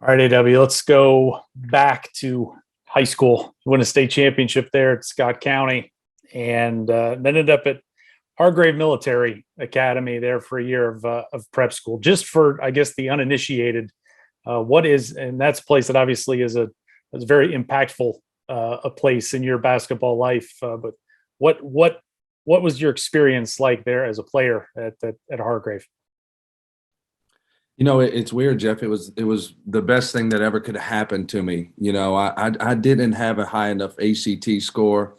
All right, AW, let's go back to high school. You won a state championship there at Scott County and then ended up at Hargrave Military Academy there for a year of prep school. Just for, I guess, the uninitiated, and that's a place that obviously is a very impactful a place in your basketball life. But what was your experience like there as a player at Hargrave? It's weird, Jeff. It was the best thing that ever could have happened to me. I didn't have a high enough ACT score,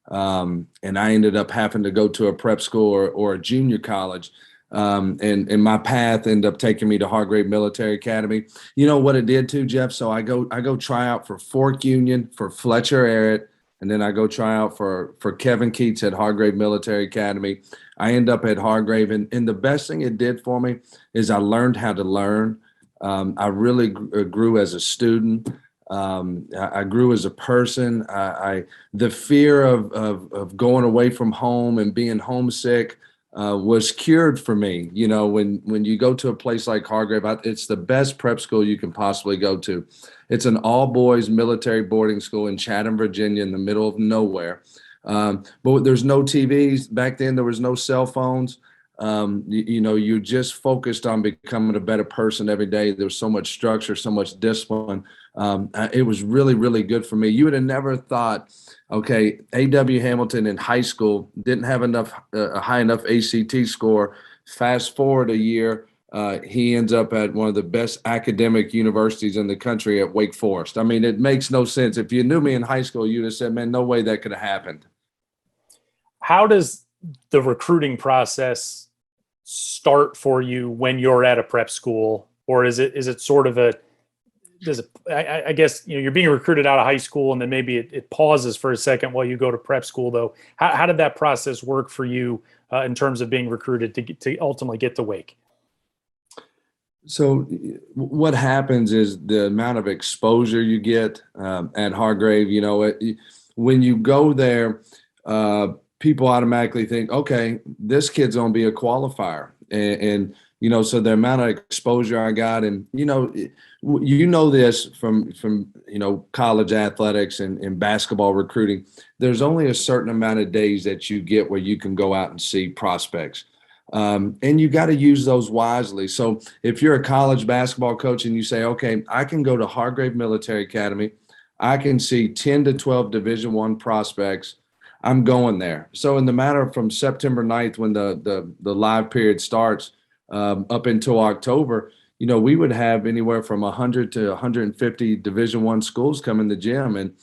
and I ended up having to go to a prep school or a junior college. And my path ended up taking me to Hargrave Military Academy. You know what it did too, Jeff? So I go try out for Fork Union, for Fletcher Arrett, and then I go try out for Kevin Keats at Hargrave Military Academy. I end up at Hargrave, and the best thing it did for me is I learned how to learn. I really grew as a student. I grew as a person. The fear of going away from home and being homesick was cured for me. When you go to a place like Hargrave, it's the best prep school you can possibly go to. It's an all boys military boarding school in Chatham, Virginia, in the middle of nowhere. But there's no TVs back then. There was no cell phones. You just focused on becoming a better person every day. There was so much structure, so much discipline. It was really, really good for me. You would have never thought, okay, A.W. Hamilton in high school didn't have a high enough ACT score. Fast forward a year, he ends up at one of the best academic universities in the country at Wake Forest. I mean, it makes no sense. If you knew me in high school, you'd have said, man, no way that could have happened. How does the recruiting process start for you when you're at a prep school, or is it sort of I guess you're being recruited out of high school and then maybe it pauses for a second while you go to prep school though. How did that process work for you in terms of being recruited to ultimately get to Wake? So what happens is the amount of exposure you get at Hargrave. When you go there, people automatically think, okay, this kid's gonna be a qualifier, and so the amount of exposure I got, and this from college athletics and basketball recruiting. There's only a certain amount of days that you get where you can go out and see prospects. And you got to use those wisely. So if you're a college basketball coach and you say, okay, I can go to Hargrave Military Academy, I can see 10 to 12 Division I prospects, I'm going there. So in the matter from September 9th, when the live period starts, up until October, we would have anywhere from 100 to 150 Division I schools come in the gym. And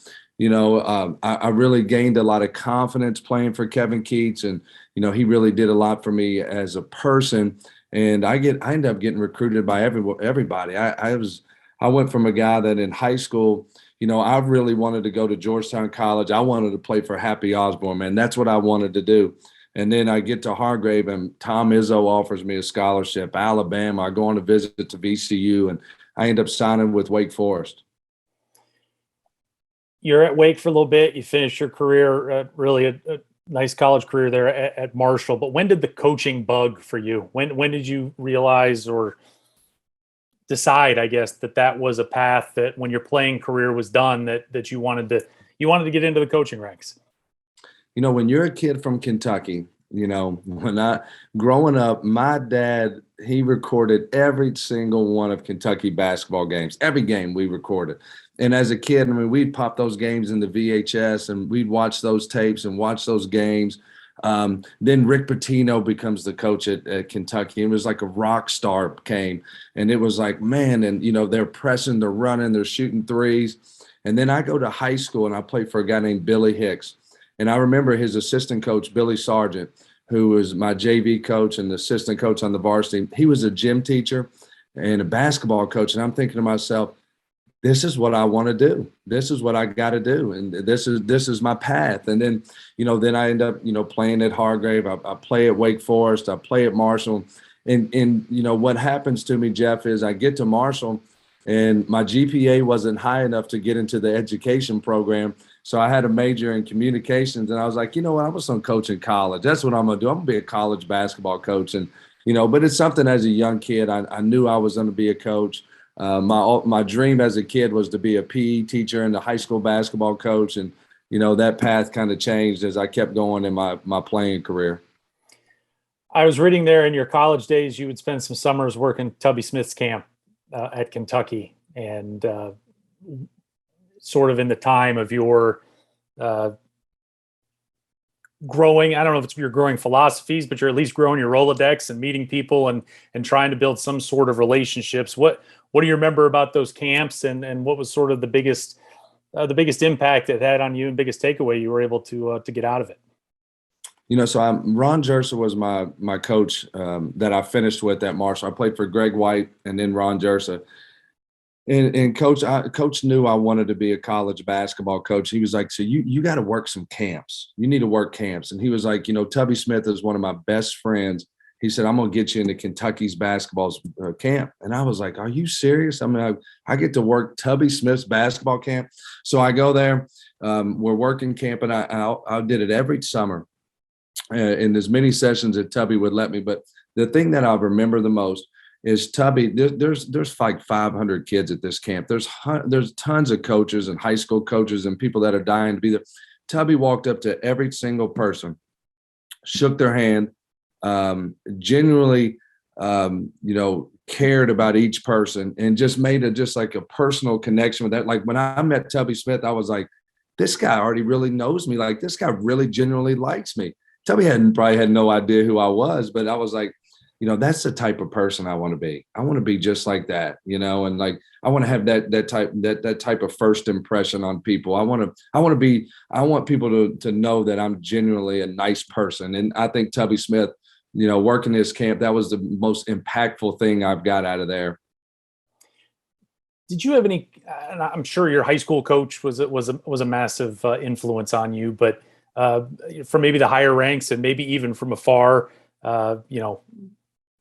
I really gained a lot of confidence playing for Kevin Keats, and he really did a lot for me as a person. And I ended up getting recruited by everybody. I went from a guy that in high school, I really wanted to go to Georgetown College. I wanted to play for Happy Osborne, man. That's what I wanted to do. And then I get to Hargrave, and Tom Izzo offers me a scholarship. Alabama, I go on a visit to VCU, and I end up signing with Wake Forest. You're at Wake for a little bit. You finished your career, really a nice college career there at Marshall. But when did the coaching bug for you? When did you realize or decide, I guess, that was a path that when your playing career was done, that you wanted to get into the coaching ranks? When you're a kid from Kentucky, growing up, my dad, he recorded every single one of Kentucky basketball games. Every game we recorded. And as a kid, we'd pop those games in the VHS and we'd watch those tapes and watch those games. Then Rick Pitino becomes the coach at Kentucky. It was like a rock star came, and it was like, man, and they're pressing, they're running, they're shooting threes. And then I go to high school and I play for a guy named Billy Hicks. And I remember his assistant coach, Billy Sargent, who was my JV coach and the assistant coach on the varsity. He was a gym teacher and a basketball coach. And I'm thinking to myself, this is what I want to do. This is what I got to do. And this is my path. And then, then I end up, playing at Hargrave. I play at Wake Forest. I play at Marshall. And what happens to me, Jeff, is I get to Marshall and my GPA wasn't high enough to get into the education program. So I had a major in communications, and I was like, I was going to coach in college. That's what I'm going to do. I'm going to be a college basketball coach. And, but it's something as a young kid, I knew I was going to be a coach. My dream as a kid was to be a PE teacher and a high school basketball coach, and that path kind of changed as I kept going in my playing career. I was reading there in your college days, you would spend some summers working Tubby Smith's camp at Kentucky, and sort of in the time of your growing. I don't know if it's your growing philosophies, but you're at least growing your Rolodex and meeting people and trying to build some sort of relationships. What do you remember about those camps, and what was sort of the biggest impact it had on you and biggest takeaway you were able to get out of it? So Ron Jersa was my coach that I finished with at Marshall. I played for Greg White and then Ron Jersa. And coach knew I wanted to be a college basketball coach. He was like, so you got to work some camps. You need to work camps. And he was like, Tubby Smith is one of my best friends. He said, I'm going to get you into Kentucky's basketball camp. And I was like, are you serious? I mean, I get to work Tubby Smith's basketball camp. So I go there. We're working camp, and I did it every summer in as many sessions that Tubby would let me. But the thing that I remember the most is Tubby. There's like 500 kids at this camp. There's tons of coaches and high school coaches and people that are dying to be there. Tubby walked up to every single person, shook their hand, genuinely, cared about each person, and just made it just like a personal connection with that. Like when I met Tubby Smith, I was like, this guy already really knows me. Like this guy really genuinely likes me. Tubby probably had no idea who I was, but I was like, that's the type of person I want to be. I want to be just like that, and like I want to have that type of first impression on people. I want people to know that I'm genuinely a nice person. And I think Tubby Smith, working this camp, that was the most impactful thing I've got out of there. Did you have any? And I'm sure your high school coach was a massive influence on you, but from maybe the higher ranks and maybe even from afar,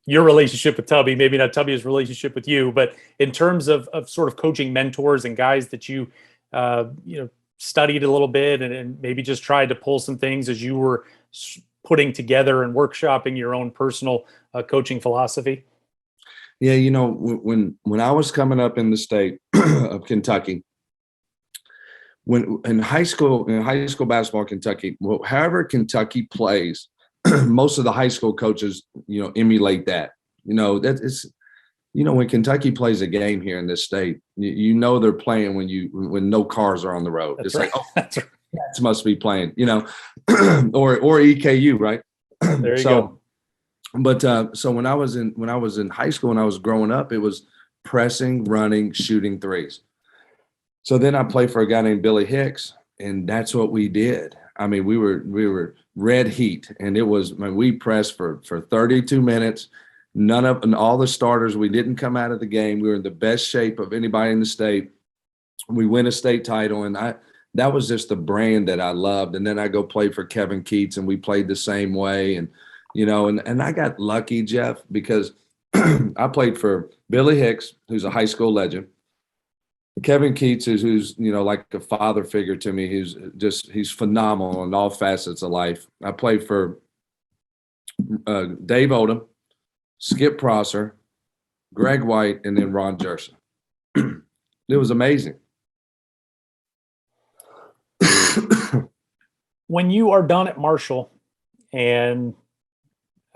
your relationship with Tubby, maybe not Tubby's relationship with you, but in terms of sort of coaching mentors and guys that you studied a little bit and maybe just tried to pull some things as you were putting together and workshopping your own personal coaching philosophy? Yeah, when I was coming up in the state of Kentucky, when in high school basketball in Kentucky, however Kentucky plays, most of the high school coaches, emulate that. When Kentucky plays a game here in this state, they're playing when no cars are on the road. That's it's right. like, oh, That's right. Cats must be playing, or EKU, right? There you go. But so when I was in high school and I was growing up, it was pressing, running, shooting threes. So then I played for a guy named Billy Hicks, and that's what we did. I mean, we were red heat, and it was, we pressed for 32 minutes. And all the starters, we didn't come out of the game. We were in the best shape of anybody in the state. We win a state title, and that was just the brand that I loved. And then I go play for Kevin Keats, and we played the same way. And and I got lucky, Jeff, because I played for Billy Hicks, who's a high school legend. Kevin Keats who's like a father figure to me. He's phenomenal in all facets of life. I played for Dave Odom, Skip Prosser, Greg White, and then Ron Jersa. It was amazing. When you are done at Marshall, and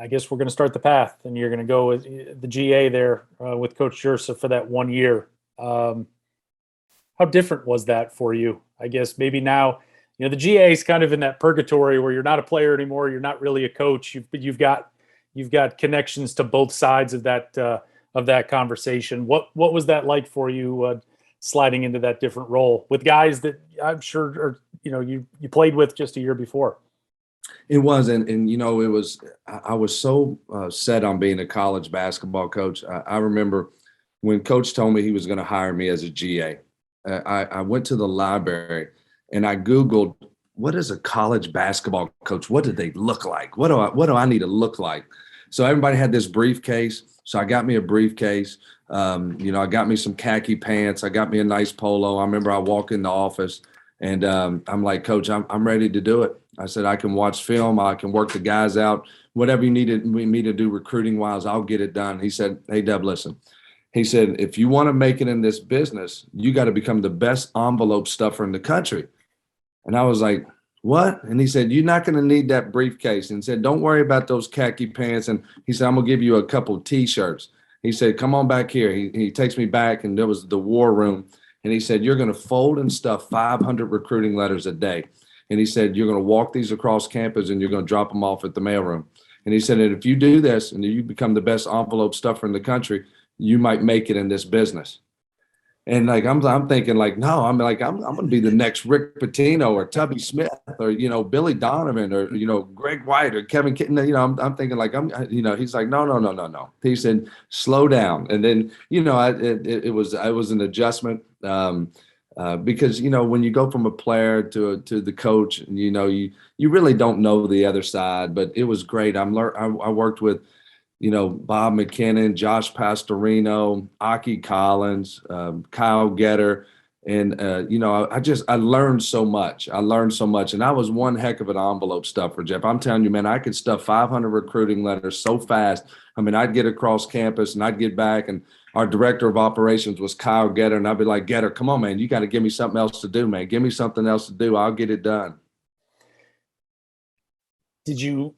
I guess we're going to start the path, and you're going to go with the GA there with Coach Jersa for that 1 year. How different was that for you? I guess maybe now, the GA is kind of in that purgatory where you're not a player anymore. You're not really a coach. You've got connections to both sides of that conversation. What was that like for you sliding into that different role with guys that I'm sure are, you played with just a year before? It was, and it was. I was so set on being a college basketball coach. I remember when Coach told me he was going to hire me as a GA. I went to the library and I Googled, what is a college basketball coach? What do they look like? What do I need to look like? So everybody had this briefcase. So I got me a briefcase. I got me some khaki pants. I got me a nice polo. I remember I walked in the office and I'm like, Coach, I'm ready to do it. I said, I can watch film. I can work the guys out. Whatever you needed me to do recruiting wise, I'll get it done. He said, hey, Deb, listen. He said, if you want to make it in this business, you got to become the best envelope stuffer in the country. And I was like, what? And he said, you're not going to need that briefcase. And said, don't worry about those khaki pants. And he said, I'm going to give you a couple of T-shirts. He said, come on back here. He takes me back, and there was the war room. And he said, you're going to fold and stuff 500 recruiting letters a day. And he said, you're going to walk these across campus and you're going to drop them off at the mailroom. And he said, and if you do this and you become the best envelope stuffer in the country, you might make it in this business. And like I'm thinking like, no, I'm going to be the next Rick Pitino or Tubby Smith or Billy Donovan or Greg White or Kevin Kitten. I'm thinking like he's like, no. He said, slow down. And then it was an adjustment because when you go from a player to the coach, you really don't know the other side. But it was great. I worked with Bob McKinnon, Josh Pastorino, Aki Collins, Kyle Getter. And, I learned so much. And I was one heck of an envelope stuffer, Jeff. I'm telling you, man, I could stuff 500 recruiting letters so fast. I mean, I'd get across campus and I'd get back, and our director of operations was Kyle Getter. And I'd be like, Getter, come on, man, you got to give me something else to do, man. Give me something else to do. I'll get it done. Did you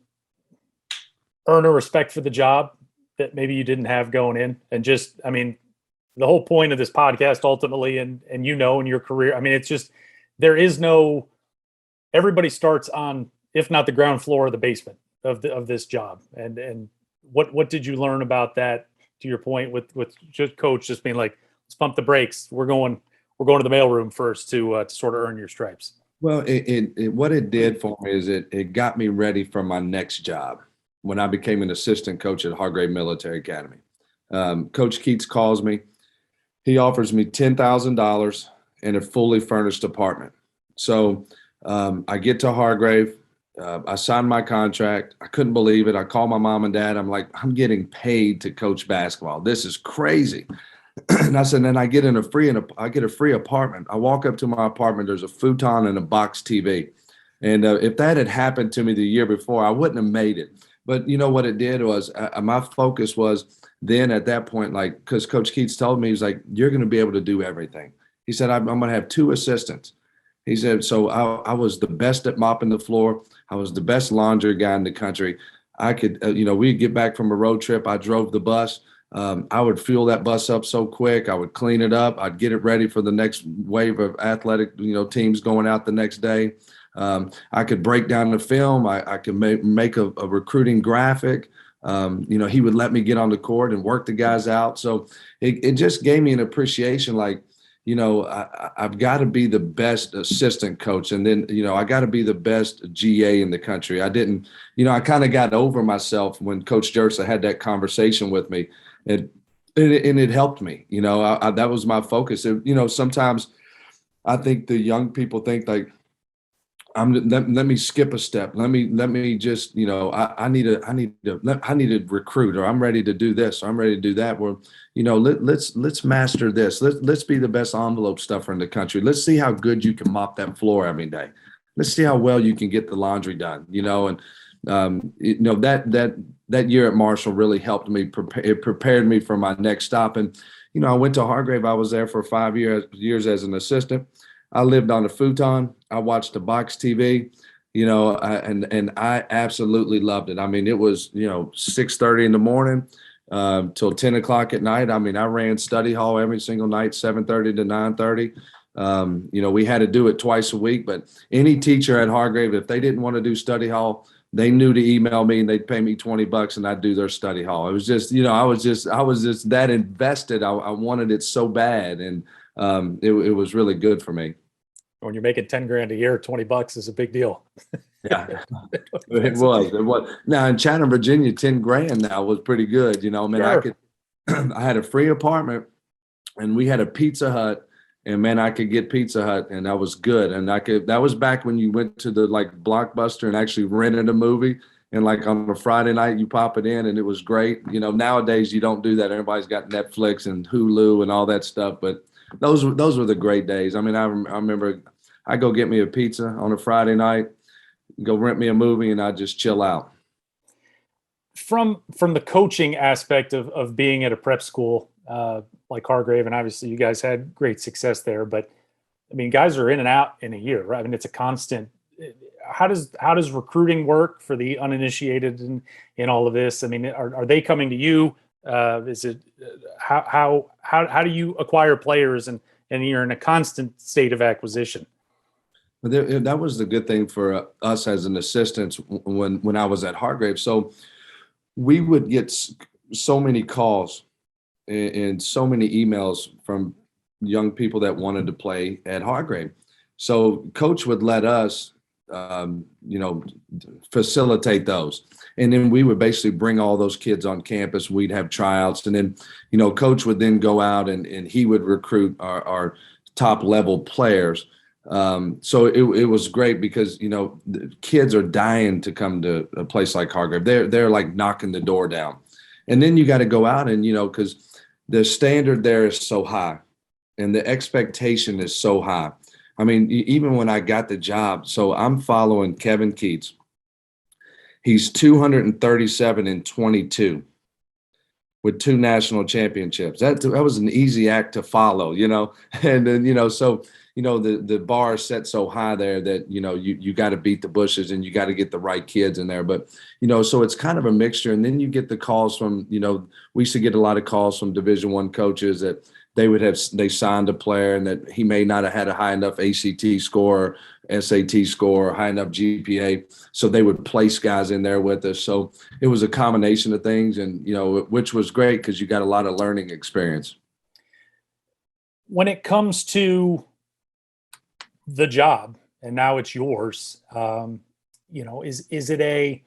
earn a respect for the job that maybe you didn't have going in? And just, I mean, the whole point of this podcast ultimately, and in your career, I mean, it's just, everybody starts on, if not the ground floor, of the basement of this job. And what did you learn about that, to your point with just coach just being like, let's pump the brakes. We're going to the mailroom first to sort of earn your stripes. Well, what it did for me is it got me ready for my next job. When I became an assistant coach at Hargrave Military Academy, Coach Keats calls me. He offers me $10,000 in a fully furnished apartment. So I get to Hargrave. I signed my contract. I couldn't believe it. I called my mom and dad. I'm like, I'm getting paid to coach basketball. This is crazy. And I said, then I get a free apartment. I walk up to my apartment. There's a futon and a box TV. And if that had happened to me the year before, I wouldn't have made it. But what it did was my focus was then at that point, like, because Coach Keats told me, he's like, you're going to be able to do everything. He said, I'm going to have 2 assistants. He said, so I was the best at mopping the floor. I was the best laundry guy in the country. I could, we'd get back from a road trip. I drove the bus. I would fuel that bus up so quick. I would clean it up. I'd get it ready for the next wave of athletic, teams going out the next day. I could break down the film. I could make a recruiting graphic. He would let me get on the court and work the guys out. So it just gave me an appreciation, like, I've got to be the best assistant coach. And then, I got to be the best GA in the country. I didn't, I kind of got over myself when Coach Jersa had that conversation with me. And it helped me. That was my focus. Sometimes I think the young people think like, let me skip a step. Let me just, I need to recruit, or I'm ready to do this, or I'm ready to do that. Well, let's master this. Let's be the best envelope stuffer in the country. Let's see how good you can mop that floor every day. Let's see how well you can get the laundry done, and that year at Marshall really helped me it prepared me for my next stop. And, I went to Hargrave. I was there for 5 years as an assistant. I lived on a futon. I watched the box TV, and I absolutely loved it. I mean, it was, 6:30 in the morning till 10 o'clock at night. I mean, I ran study hall every single night, 7:30 to 9:30. We had to do it twice a week, but any teacher at Hargrave, if they didn't want to do study hall, they knew to email me and they'd pay me $20 and I'd do their study hall. It was just, I was just that invested. I wanted it so bad. And it was really good for me. When you're making 10 grand a year, $20 is a big deal. Yeah, it was. Now in Chatham, Virginia, 10 grand now was pretty good. Sure. I had a free apartment and we had a Pizza Hut, and man, I could get Pizza Hut and that was good. And that was back when you went to the like Blockbuster and actually rented a movie. And like on a Friday night, you pop it in and it was great. Nowadays you don't do that. Everybody's got Netflix and Hulu and all that stuff. But those were the great days. I mean, I remember I go get me a pizza on a Friday night, go rent me a movie, and I just chill out. From the coaching aspect of being at a prep school, like Hargrave, and obviously you guys had great success there, but I mean, guys are in and out in a year, right? I mean, it's a constant. How does recruiting work for the uninitiated in all of this? I mean, are they coming to you? Is it how do you acquire players and you're in a constant state of acquisition? But that was the good thing for us as an assistant when I was at Hargrave. So we would get so many calls and so many emails from young people that wanted to play at Hargrave. So coach would let us, you know, facilitate those. And then we would basically bring all those kids on campus. We'd have tryouts. And then, you know, coach would then go out and he would recruit our top level players. So it was great because, you know, the kids are dying to come to a place like Hargrave. They're like knocking the door down. And then you got to go out and, you know, because the standard there is so high and the expectation is so high. I mean, even when I got the job, so I'm following Kevin Keats. He's 237 and 22 with 2 national championships. That was an easy act to follow, you know. And then, you know, so, you know, the bar is set so high there that, you know, you got to beat the bushes and you got to get the right kids in there. But, you know, so it's kind of a mixture. And then you get the calls from, you know, we used to get a lot of calls from Division I coaches that they signed a player and that he may not have had a high enough ACT score, SAT score, high enough GPA. So they would place guys in there with us. So it was a combination of things, and, you know, which was great because you got a lot of learning experience. When it comes to the job, and now it's yours, you know, is it a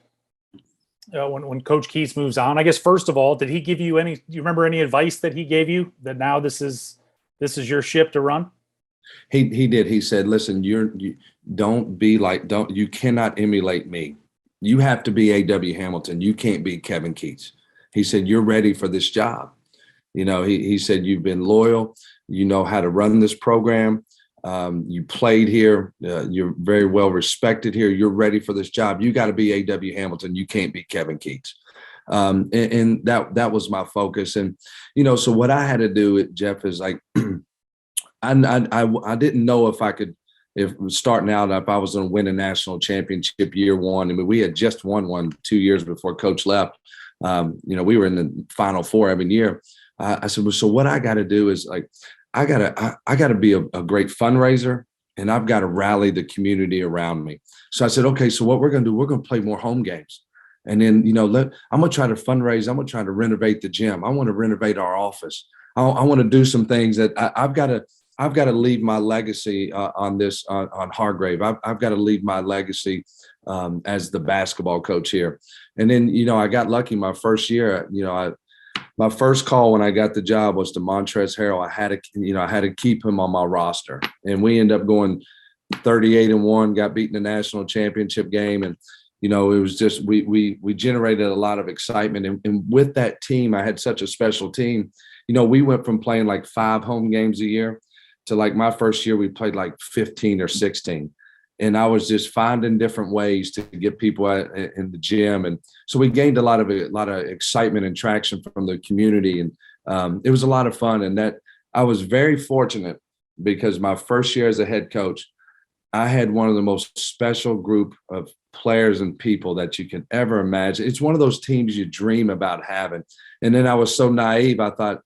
when Coach Keats moves on, I guess, first of all, did he give you do you remember any advice that he gave you that now this is your ship to run? He did. He said, listen, you cannot emulate me. You have to be A.W. Hamilton. You can't be Kevin Keats. He said, you're ready for this job. You know, he said, you've been loyal. You know how to run this program. You played here. You're very well respected here. You're ready for this job. You got to be A.W. Hamilton. You can't be Kevin Keats. And that was my focus. And, you know, so what I had to do, Jeff, is like, I didn't know if I could, if starting out, if I was going to win a national championship year one. I mean, we had just won one 2 years before Coach left. You know, we were in the Final Four every year. I said, well, so what I got to do is like, I gotta be a great fundraiser, and I've got to rally the community around me. So I said, okay, so what we're going to do, we're going to play more home games. And then, you know, I'm going to try to fundraise. I'm going to try to renovate the gym. I want to renovate our office. I want to do some things that I've got to leave my legacy on this, on Hargrave. I've got to leave my legacy as the basketball coach here. And then, you know, I got lucky my first year. You know, my first call when I got the job was to Montrezl Harrell. I had to keep him on my roster, and we ended up going 38-1, got beaten the national championship game. And, you know, it was just, we generated a lot of excitement. And with that team, I had such a special team. You know, we went from playing like 5 home games a year to like my first year, we played like 15 or 16. And I was just finding different ways to get people in the gym. And so we gained a lot of excitement and traction from the community. And it was a lot of fun. And that I was very fortunate because my first year as a head coach, I had one of the most special group of players and people that you can ever imagine. It's one of those teams you dream about having. And then I was so naive. I thought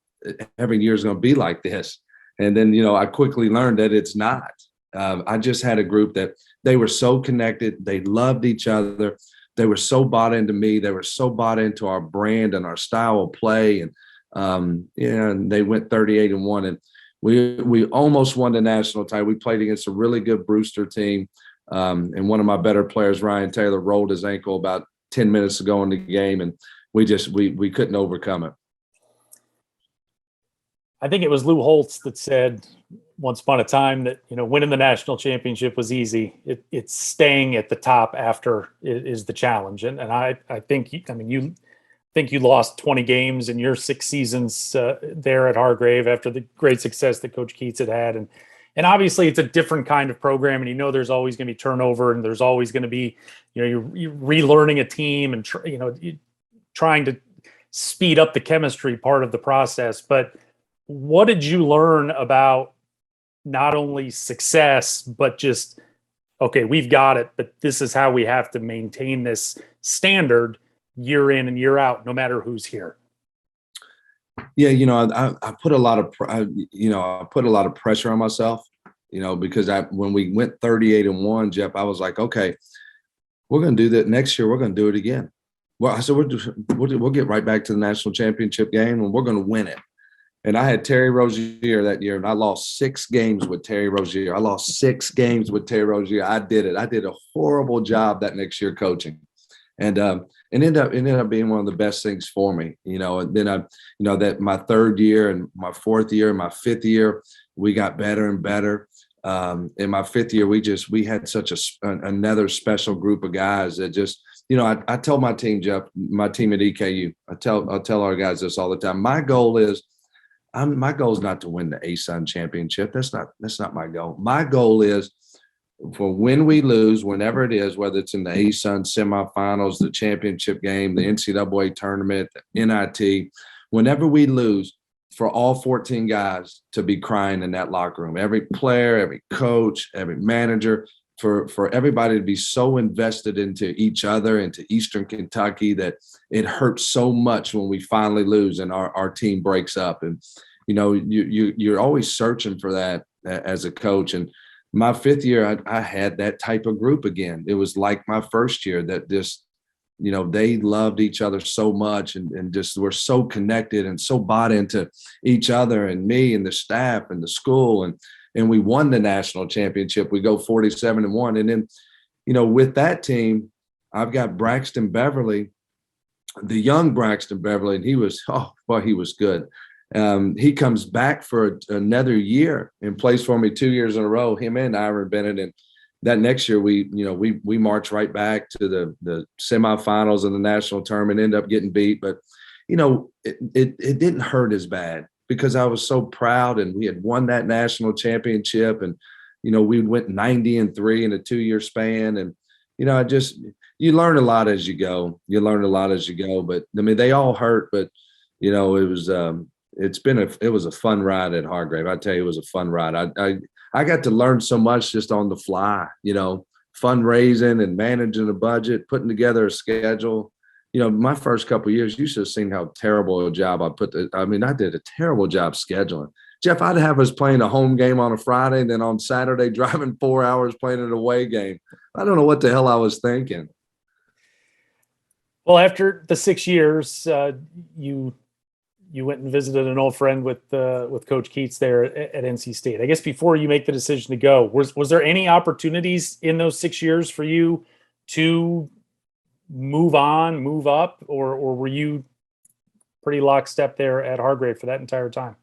every year is going to be like this. And then, you know, I quickly learned that it's not. I just had a group that they were so connected. They loved each other. They were so bought into me. They were so bought into our brand and our style of play. And, and they went 38-1. And we almost won the national title. We played against a really good Brewster team. And one of my better players, Ryan Taylor, rolled his ankle about 10 minutes ago in the game. And we couldn't overcome it. I think it was Lou Holtz that said once upon a time that, you know, winning the national championship was easy. It's staying at the top after is the challenge. And I think, you think you lost 20 games in your 6 seasons there at Hargrave after the great success that Coach Keats had. And obviously it's a different kind of program, and, you know, there's always going to be turnover, and there's always going to be, you know, you're relearning a team and, trying to speed up the chemistry part of the process. But what did you learn about not only success, but just, okay, we've got it, but this is how we have to maintain this standard year in and year out, no matter who's here? Yeah, I put a lot of, I put a lot of pressure on myself, because when we went 38-1, Jeff, I was like, okay, we're going to do that next year. We're going to do it again. Well, I said, we'll get right back to the national championship game and we're going to win it. And I had Terry Rozier that year, and I lost 6 games with Terry Rozier. I did it. I did a horrible job that next year coaching. And it ended up being one of the best things for me, and then that my 3rd year and my 4th year and my 5th year, we got better and better. In my 5th year, we had such another special group of guys that just, I tell my team, Jeff, my team at EKU, I'll tell our guys this all the time. My goal is not to win the ASUN championship. That's not my goal. My goal is for when we lose, whenever it is, whether it's in the ASUN semifinals, the championship game, the NCAA tournament, the NIT, whenever we lose, for all 14 guys to be crying in that locker room, every player, every coach, every manager, for everybody to be so invested into each other, into Eastern Kentucky, that it hurts so much when we finally lose and our team breaks up. And, you're always searching for that as a coach. And my 5th year, I had that type of group again. It was like my 1st year that just, they loved each other so much and just were so connected and so bought into each other and me and the staff and the school. And we won the national championship. We go 47-1. And then, with that team, I've got Braxton Beverly, the young Braxton Beverly, and he was good. He comes back for another year and plays for me 2 years in a row, him and Ira Bennett. And that next year, we march right back to the semifinals of the national tournament, end up getting beat. But, it didn't hurt as bad because I was so proud and we had won that national championship. And, we went 90-3 in a 2-year span. And, you learn a lot as you go. But, I mean, they all hurt, but, it was it was a fun ride at Hargrave. I tell you, it was a fun ride. I got to learn so much just on the fly, fundraising and managing a budget, putting together a schedule. My first couple of years, you should have seen how terrible a job I did a terrible job scheduling. Jeff, I'd have us playing a home game on a Friday, and then on Saturday driving 4 hours playing an away game. I don't know what the hell I was thinking. Well, after the 6 years, you went and visited an old friend with Coach Keats there at NC State. I guess before you make the decision to go, was there any opportunities in those 6 years for you to move on, move up, or were you pretty lockstep there at Hargrave for that entire time?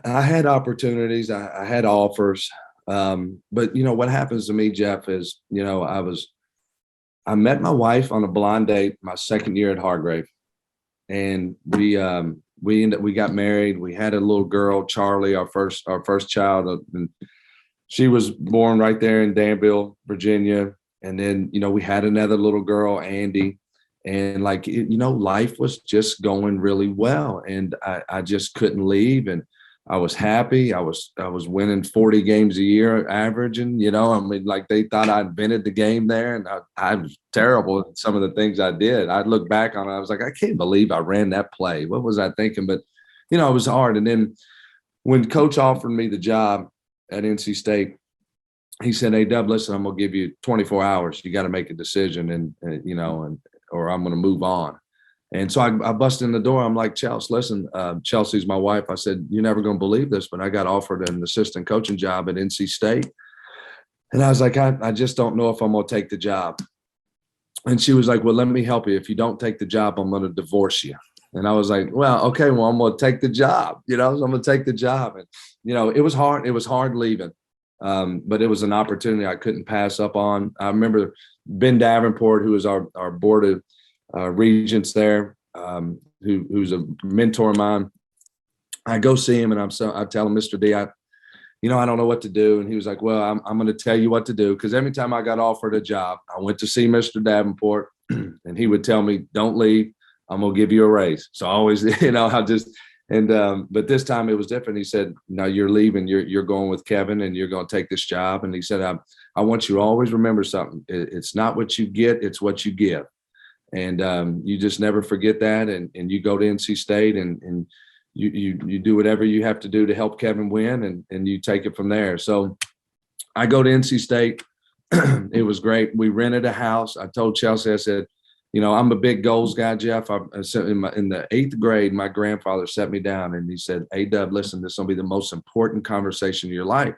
I had opportunities. I had offers. But what happens to me, Jeff, is, I met my wife on a blind date my 2nd year at Hargrave, and we got married. We had a little girl, Charlie, our first child, and she was born right there in Danville, Virginia. And then, we had another little girl, Andy, and life was just going really well. And I just couldn't leave. And I was happy. I was winning 40 games a year averaging, they thought I invented the game there, and I was terrible at some of the things I did. I look back on it, I was like, I can't believe I ran that play. What was I thinking? But, it was hard. And then when Coach offered me the job at NC State, he said, "Hey, Dub, listen, I'm going to give you 24 hours. You got to make a decision or I'm going to move on." And so I busted in the door. I'm like, "Chelsea, listen, Chelsea's my wife." I said, "You're never going to believe this, but I got offered an assistant coaching job at NC State." And I was like, I just don't know if I'm going to take the job. And she was like, "Well, let me help you. If you don't take the job, I'm going to divorce you." And I was like, "Well, okay, well, I'm going to take the job, so I'm going to take the job." And, it was hard. It was hard leaving. But it was an opportunity I couldn't pass up on. I remember Ben Davenport, who was our board of regents there, who's a mentor of mine. I go see him, and I tell him, "Mr. D, I don't know what to do." And he was like, "Well, I'm going to tell you what to do." Because every time I got offered a job, I went to see Mr. Davenport, and he would tell me, "Don't leave. I'm going to give you a raise." So I always, And but this time it was different. He said, "No, you're leaving. You're going with Kevin, and you're going to take this job." And he said, "I want you to always remember something. It's not what you get; it's what you give." And you just never forget that. And you go to NC State, and you do whatever you have to do to help Kevin win, and you take it from there. So I go to NC State. It was great. We rented a house. I told Chelsea, I said, I'm a big goals guy, Jeff. In the 8th grade, my grandfather set me down and he said, "Hey, Dub, listen, this is going to be the most important conversation of your life."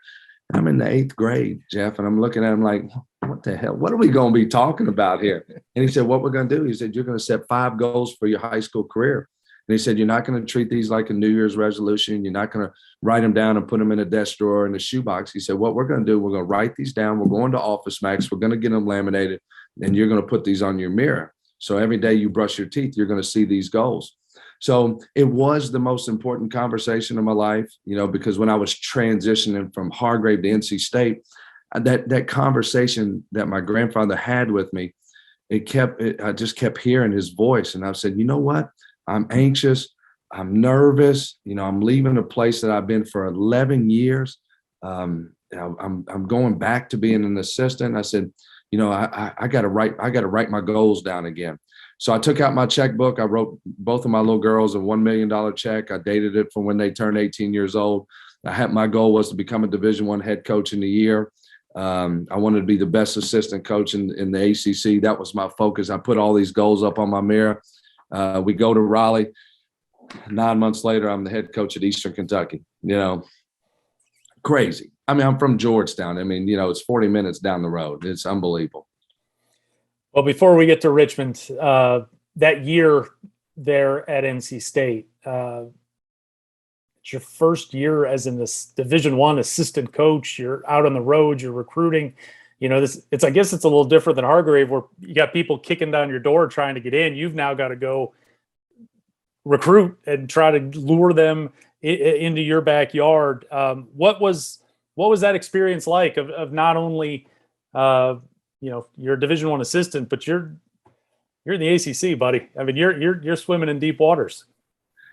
I'm in the 8th grade, Jeff, and I'm looking at him like, what the hell? What are we going to be talking about here? And he said, "What we're going to do," he said, "you're going to set 5 goals for your high school career." And he said, "You're not going to treat these like a New Year's resolution. You're not going to write them down and put them in a desk drawer in a shoebox." He said, "What we're going to do, we're going to write these down. We're going to Office Max. We're going to get them laminated, and you're going to put these on your mirror. So every day you brush your teeth, you're going to see these goals." So it was the most important conversation of my life, because when I was transitioning from Hargrave to NC State, that conversation that my grandfather had with me, I just kept hearing his voice. And I said, "You know what? I'm anxious. I'm nervous. I'm leaving a place that I've been for 11 years. I'm going back to being an assistant." I said, I got to write my goals down again. So I took out my checkbook. I wrote both of my little girls a $1 million check. I dated it from when they turned 18 years old. My goal was to become a Division I head coach in the year. I wanted to be the best assistant coach in the ACC. That was my focus. I put all these goals up on my mirror. We go to Raleigh. 9 months later, I'm the head coach at Eastern Kentucky. Crazy. I mean, I'm from Georgetown. I mean, it's 40 minutes down the road. It's unbelievable. Well, before we get to Richmond, that year there at NC State, it's your first year as in this Division I assistant coach. You're out on the road. You're recruiting. I guess it's a little different than Hargrave, where you got people kicking down your door trying to get in. You've now got to go recruit and try to lure them into your backyard. What was that experience like of not only you're a Division I assistant, but you're in the ACC, buddy. I mean, you're swimming in deep waters.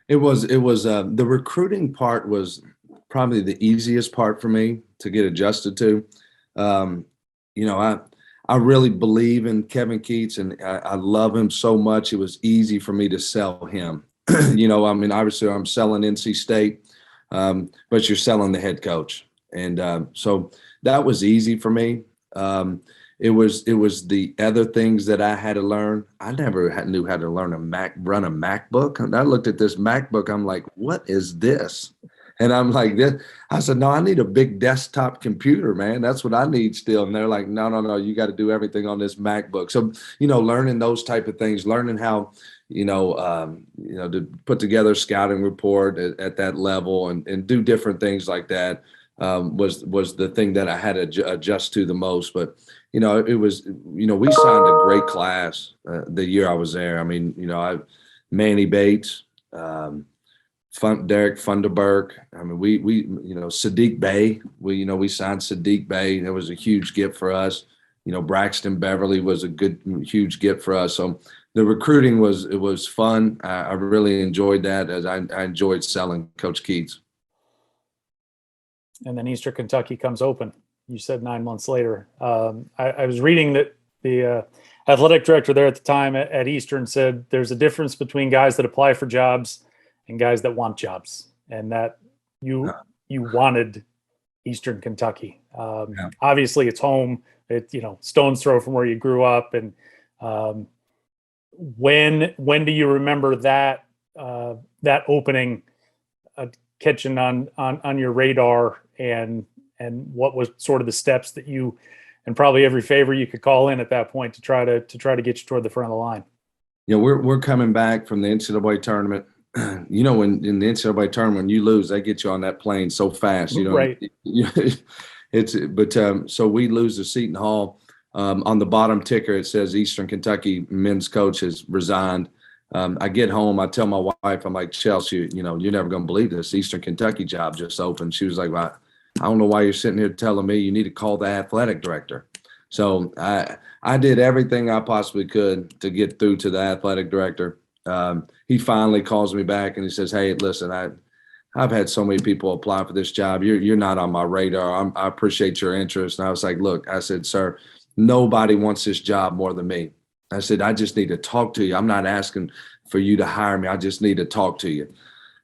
It was the recruiting part was probably the easiest part for me to get adjusted to. I really believe in Kevin Keats, and I love him so much. It was easy for me to sell him. Obviously I'm selling NC State, but you're selling the head coach. And so that was easy for me. It was the other things that I had to learn. I never knew how to run a MacBook. And I looked at this MacBook. I'm like, what is this? And I'm like, this. I said, "No, I need a big desktop computer, man. That's what I need still." And they're like, no, you got to do everything on this MacBook. So, learning those type of things, learning how, to put together a scouting report at that level and do different things like that was the thing that I had to adjust to the most. But, it was, we signed a great class the year I was there. I mean, Manny Bates, Derek Funderburk. I mean, we Sadiq Bey. We signed Sadiq Bey. That was a huge gift for us. Braxton Beverly was a huge gift for us. So the recruiting was fun. I really enjoyed that, as I enjoyed selling Coach Keats. And then Eastern Kentucky comes open. You said 9 months later. I was reading that the athletic director there at the time at Eastern said there's a difference between guys that apply for jobs and guys that want jobs, and that you wanted Eastern Kentucky. Obviously, it's home. It's stone's throw from where you grew up. And when do you remember that opening catching on your radar, and what was sort of the steps that you, and probably every favor you could call in at that point to try to get you toward the front of the line? We're coming back from the NCAA tournament. When in the NCAA tournament, when you lose, they get you on that plane so fast. Right. So we lose to Seton Hall. On the bottom ticker, it says Eastern Kentucky men's coach has resigned. I get home, I tell my wife, I'm like, "Chelsea, you're never going to believe this. Eastern Kentucky job just opened." She was like, "Well, I don't know why you're sitting here telling me. You need to call the athletic director." So I did everything I possibly could to get through to the athletic director. he finally calls me back and he says, "Hey, listen, I've had so many people apply for this job. You're not on my radar. I appreciate your interest." And I was like, "Look," I said, "Sir, nobody wants this job more than me." I said, "I just need to talk to you. I'm not asking for you to hire me. I just need to talk to you."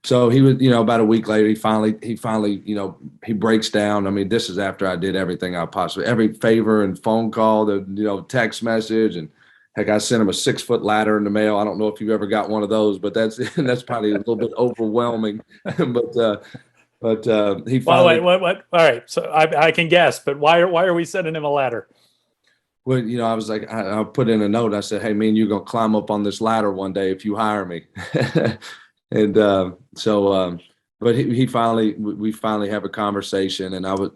So he was, about a week later, he finally, he breaks down. I mean, this is after I did everything I possibly, every favor and phone call, the text message, and heck, I sent him a 6-foot ladder in the mail. I don't know if you ever got one of those, but that's that's probably a little bit overwhelming. but he Well, finally. wait, what? All right, so I can guess, but why are we sending him a ladder? Well, I was like, I put in a note. I said, "Hey, man, you're gonna climb up on this ladder one day if you hire me." And but he finally, we finally have a conversation, and I was,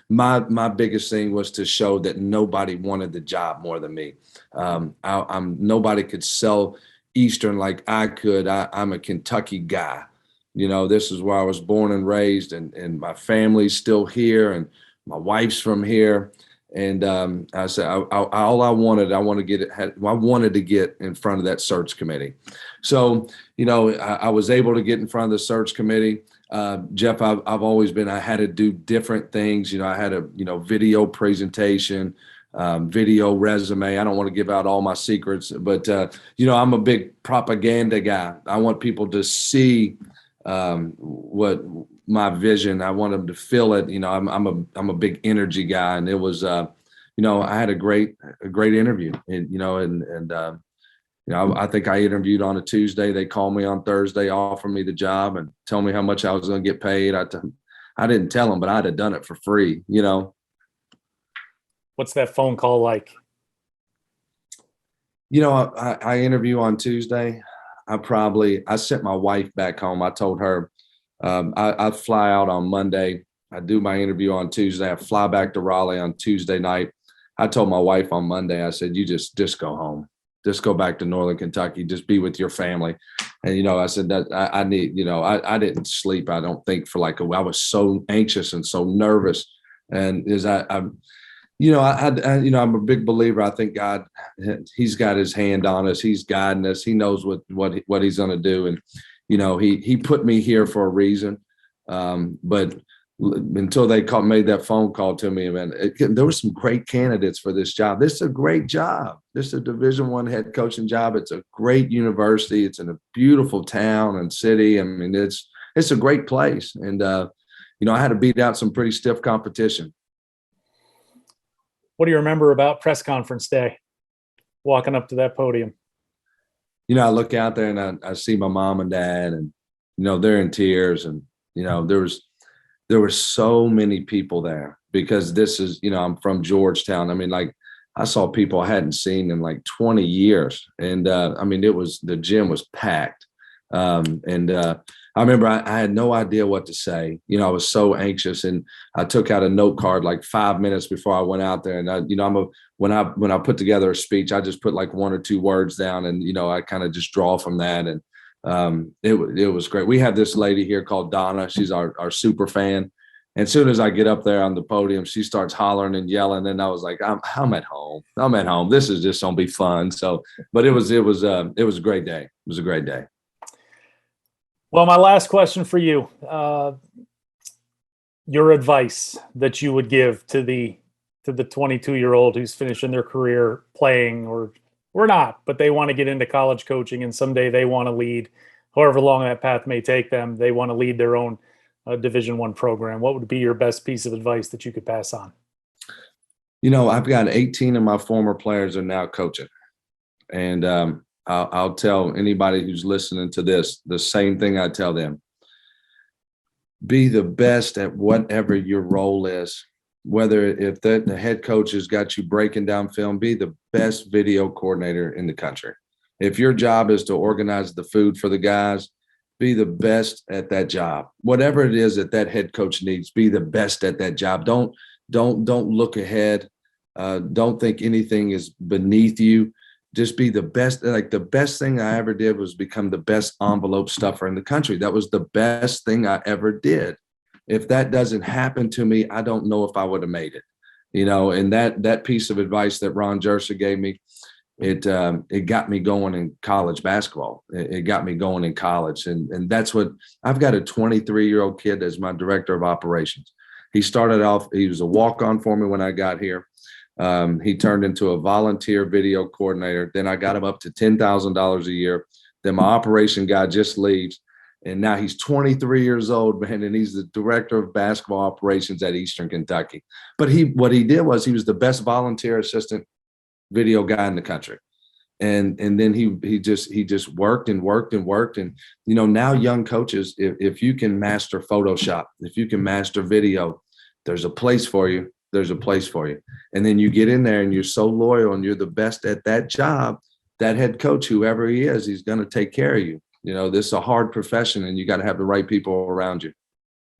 my biggest thing was to show that nobody wanted the job more than me. I'm nobody could sell Eastern like I could. I'm a Kentucky guy. This is where I was born and raised, and my family's still here, and my wife's from here. And I said, all I wanted to get in front of that search committee. So, I was able to get in front of the search committee. Jeff, I've always been, I had to do different things. I had a, video presentation, video resume. I don't want to give out all my secrets, but, I'm a big propaganda guy. I want people to see what my vision. I want them to feel it. I'm a big energy guy, and it was, I had a great interview, and I think I interviewed on a Tuesday. They called me on Thursday, offered me the job, and told me how much I was going to get paid. I didn't tell them, but I'd have done it for free. What's that phone call like? I interview on Tuesday. I sent my wife back home. I told her, I fly out on Monday. I do my interview on Tuesday. I fly back to Raleigh on Tuesday night. I told my wife on Monday, I said, "You just go home. Just go back to Northern Kentucky. Just be with your family." And, I said that I need, I didn't sleep, I don't think, for I was so anxious and so nervous. And I'm a big believer. I think God, he's got his hand on us. He's guiding us. He knows what he's going to do. And, he put me here for a reason. But until they made that phone call to me, man, there were some great candidates for this job. This is a great job. This is a Division I head coaching job. It's a great university. It's in a beautiful town and city. I mean, it's a great place. And, I had to beat out some pretty stiff competition. What do you remember about press conference day, walking up to that podium? I look out there and I see my mom and dad, and, they're in tears. And, there were so many people there because this is, I'm from Georgetown. I mean, I saw people I hadn't seen in 20 years. And the gym was packed. I remember I had no idea what to say. I was so anxious, and I took out a note card 5 minutes before I went out there. And when I put together a speech, I just put 1 or 2 words down, and I kind of just draw from that. And it was great. We have this lady here called Donna. She's our super fan. And as soon as I get up there on the podium, she starts hollering and yelling. And I was like, I'm at home. I'm at home. This is just gonna be fun. So, but it was a great day. It was a great day. Well, my last question for you, your advice that you would give to the 22-year-old who's finishing their career playing or not, but they want to get into college coaching, and someday they want to lead, however long that path may take them, they want to lead their own Division I program. What would be your best piece of advice that you could pass on? I've got 18 of my former players are now coaching. And I'll tell anybody who's listening to this the same thing I tell them. Be the best at whatever your role is. Whether if the head coach has got you breaking down film, be the best video coordinator in the country. If your job is to organize the food for the guys, be the best at that job. Whatever it is that head coach needs, be the best at that job. Don't look ahead. Don't think anything is beneath you. Just be the best. The best thing I ever did was become the best envelope stuffer in the country. That was the best thing I ever did. If that doesn't happen to me, I don't know if I would have made it. And that piece of advice that Ron Jerser gave me, it got me going in college basketball. It got me going in college. And that's what I've got a 23-year-old kid as my director of operations. He started off, he was a walk-on for me when I got here. He turned into a volunteer video coordinator. Then I got him up to $10,000 a year. Then my operation guy just leaves. And now he's 23 years old, man, and he's the director of basketball operations at Eastern Kentucky. But what he did was he was the best volunteer assistant video guy in the country. And then he just worked and worked and worked. And, you know, now young coaches, if you can master Photoshop, if you can master video, there's a place for you. There's a place for you. And then you get in there and you're so loyal and you're the best at that job, that head coach, whoever he is, he's going to take care of you. You know, this is a hard profession and you got to have the right people around you.